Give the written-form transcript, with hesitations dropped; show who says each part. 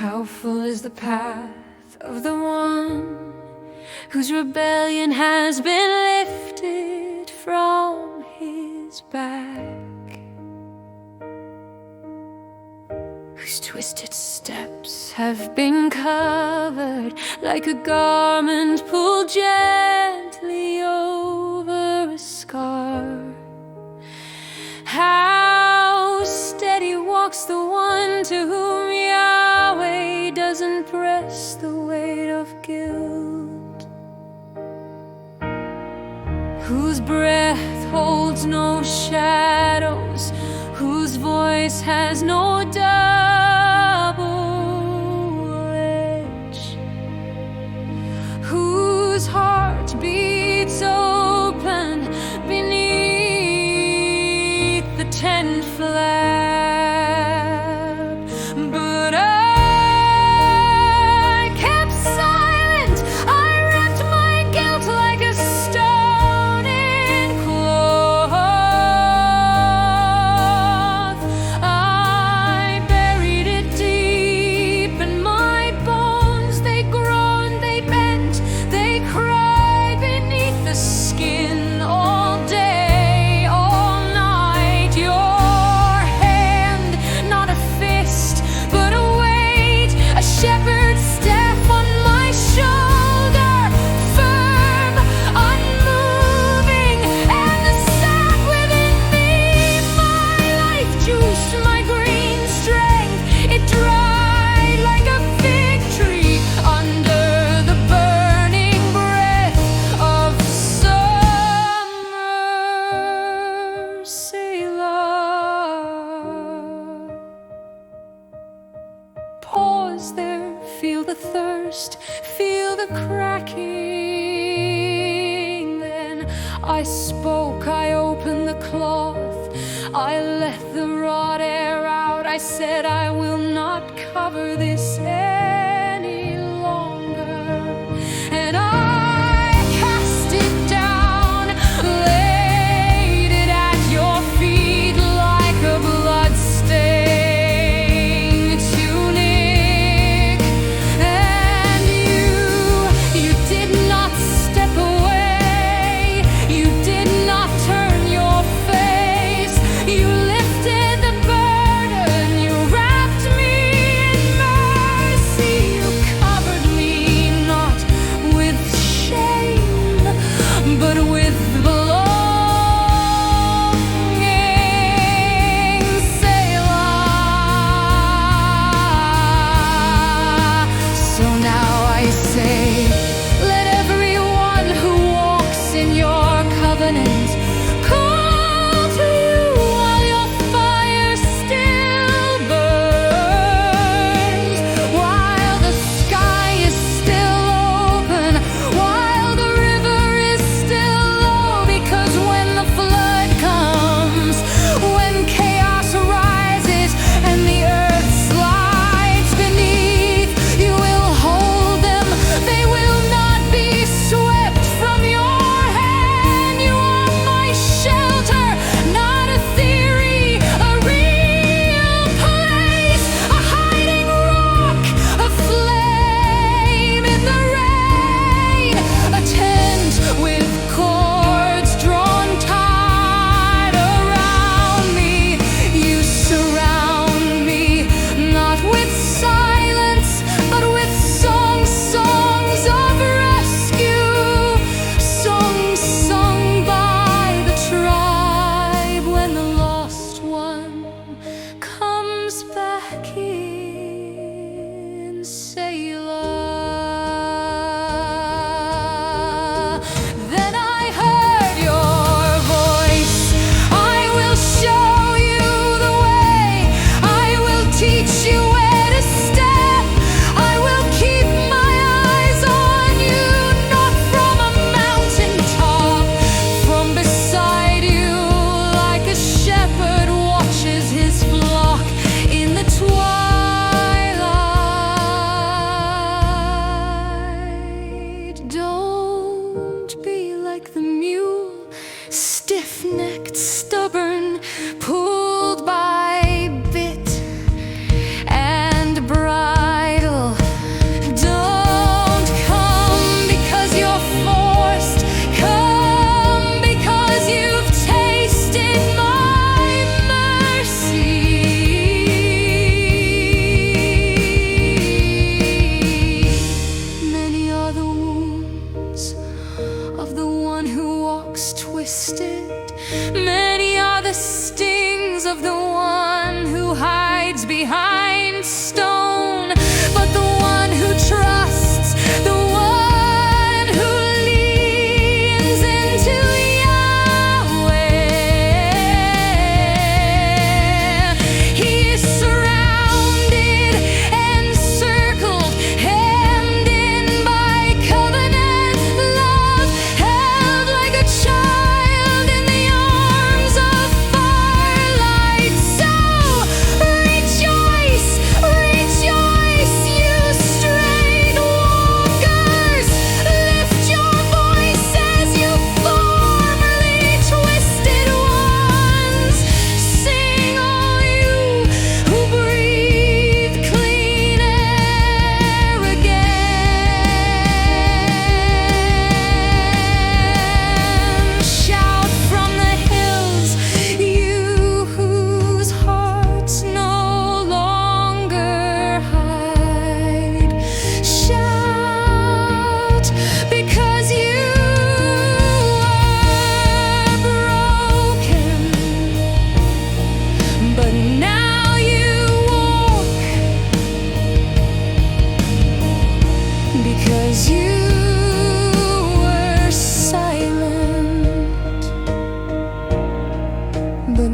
Speaker 1: How full is the path of the one whose rebellion has been lifted from his back, whose twisted steps have been covered like a garment pulled gently over a scar. How steady walks the one to whom Yahweh doesn't press the weight of guilt, whose breath holds no shadows, whose voice has no double edge, whose heart beats open beneath the tent flap. But I kept silent. I wrapped my guilt like a stone in cloth. I buried it deep in my bones. They groaned, they bent, they cried beneath the skin all day, all night. Your hand, not a fist, but a weight, a shepherd's staff on my shoulder, firm, unmoving, and the sap within me, my life juice, my green strength, it dried like a fig tree under the burning breath of summer. Selah. Pause there, feel the thirst, feel the cracking. Then I spoke, I opened the cloth, I let the raw air out. I said, I will not cover this any longer. And I cast it down, laid it at your feet like a blood-stained tunic. And you did not step away, you did not turn your face. You lifted the burden, you wrapped me in mercy. You covered me not with shame, but with belonging. Selah. So now I say, let everyone who walks in your covenant call to you while your fire still burns, while the sky is still open, while the river is still low. Because when the flood comes, when chaos rises and the earth slides beneath, you will hold them. They will not be swept from your hand. You are my shelter, not a theory, a real place, a hiding rock, a flame in the rain, a tent with cords drawn tight around me. You surround me, not with silence, but with songs, songs of rescue, songs sung by the tribe when the lost one comes back in. Selah. Then I heard your voice. I will show you the way. I will teach you where to step. I will keep my eyes on you, not from a mountaintop, from beside you, like a shepherd watches his flock in the twilight. Don't be like the mule, stiff-necked, stubborn, pulled by bit and bribe. Many are the stings of the one who hides behind stone, but the one who trusts, the one who leans into Yahweh, he is surrounded and circled, hemmed in by covenant love, held like a child in the arms of firelight. So rejoice, rejoice, you straight walkers. Lift your voices, you formerly twisted ones. Sing, all you who breathe clean air again. Shout from the hills, you whose hearts no longer hide. Shout, because you are broken, but now you walk, because you were silent, but